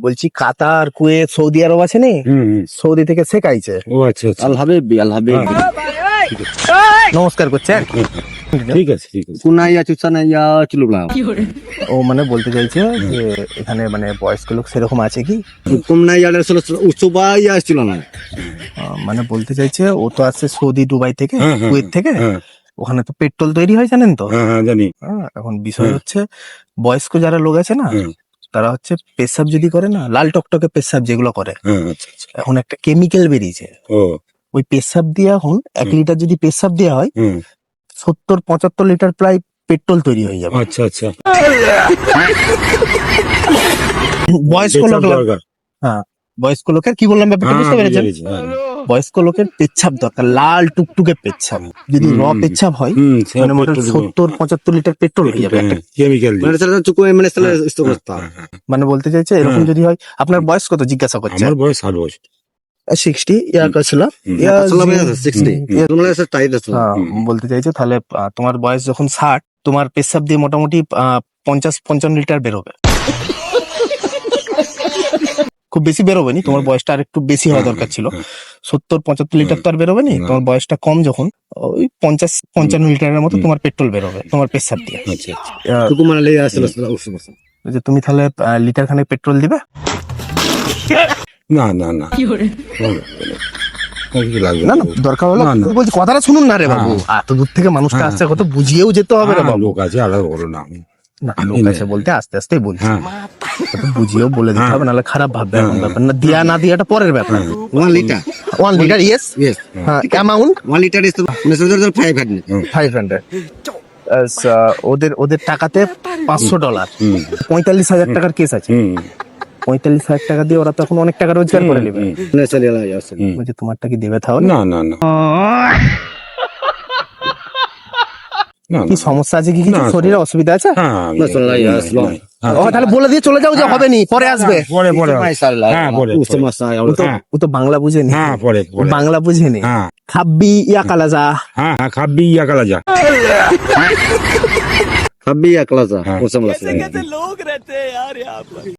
বলছি কাতার, Kuwait, Saudi আরব আছে নি, সৌদি থেকে শেখাইছে। ও আচ্ছা আচ্ছা, আল হাবিবি আল হাবিবি নমস্কার করছে। ঠিক আছে ঠিক আছে। কুনাইয়া চুসানাইয়া চুলুবলা ও মানে বলতে চাইছে যে এখানে মানে বয়স্ক লোক সেরকম আছে কি, কুমনাইয়া উৎসবাইয়া ছিল না। মানে বলতে চাইছে ও তো আসছে সৌদি, দুবাই থেকে, কুয়েত থেকে। হ্যাঁ ওখানে তো পেট্রোল তৈরি হয় জানেন তো। হ্যাঁ হ্যাঁ জানি। এখন বিষয় হচ্ছে বয়স্ক যারা লোক আছে না, তারা হচ্ছে পেশাব যদি করে না, লাল টকটকে পেশাব যেগুলো করে, হ্যাঁ আচ্ছা আচ্ছা। এখন একটা কেমিক্যাল বেরিয়েছে। ও ওই পেশাব দিয়ে এখন 1 লিটার যদি পেশাব দেওয়া হয়, 70-75 লিটার প্রায় পেট্রোল তৈরি হয়ে যাবে। আচ্ছা আচ্ছা। বয়স্ক লোক, দরকার। হ্যাঁ বয়স্ক লোকের কি বললাম ব্যাপারটা বুঝতে পেরেছেন? বয়স্ক লোকের পেচ্ছাপ দরকার, লাল টুকটুকে পেচ্ছাপ। যদি র পেচ্ছাপ হয় মানে মোটামুটি 70-75 লিটার পেট্রোল হয়ে যাবে একটা। কেমিক্যাল মানে বলতে চাইছে এরকম যদি হয়। আপনার বয়স কত জিজ্ঞাসা করছে? আমার বয়স 60 বছর। 60 ইয়ার কাছিল। বলতে চাইছে তাহলে তোমার বয়স যখন 60, তোমার পেশাব দিয়ে মোটামুটি 50-55 লিটার বেরোবে। খুব বেশি বেরোবে নি, তোমার বয়সটা আর একটু বেশি হওয়া দরকার ছিল। 70-75 লিটার তো আর বেরোবে নি, তোমার বয়সটা কম যখন, ওই 50-55 লিটারের মতো তোমার পেট্রোল বেরোবে তোমার পেশাব দিয়ে। যে তুমি তাহলে লিটার খানেক পেট্রোল দিবে? না না না লাগবে না না, দরকার হলো বলছি কথাটা শুনুন না রে বাবু, এত দূর থেকে মানুষটা আসছে, কত বুঝিয়েও যেতে হবে রে বাবু। লোক আছে আলাদা বলো না। না লোক আছে বলতে আস্তে আস্তে বলছি, বুঝিয়েও বলে দিতে হবে, নাহলে খারাপ ভাববে। এমন ব্যাপার না, দিয়া না দিয়াটা পরের ব্যাপার। 1 লিটার 1 লিটার ইয়েস, হ্যাঁ অ্যামাউন্ট 1 লিটার ইজ 500 ওদের টাকাতে $500, $45,000 টাকার কেস আছে। 45,000 টাকা দিয়ে ওরা তো এখন অনেক টাকা রোজগার করে নেবে। বলছে তোমারটা কি দেবে তাহলে? না না না না কি সমস্যা আছে কি, কিছু শরীরে অসুবিধা আছে? ও তাহলে বলে দিয়ে চলে যাও যে হবে নি, পরে আসবে। পরে পরে হ্যাঁ পরে ও তো বাংলা বুঝেনি, হ্যাঁ পরে পরে বাংলা বুঝেনি। হ্যাঁ খাব্বি ইয়া কালাজা, হ্যাঁ হ্যাঁ খাবি ইয়া কালা যা খাবি একলা যা।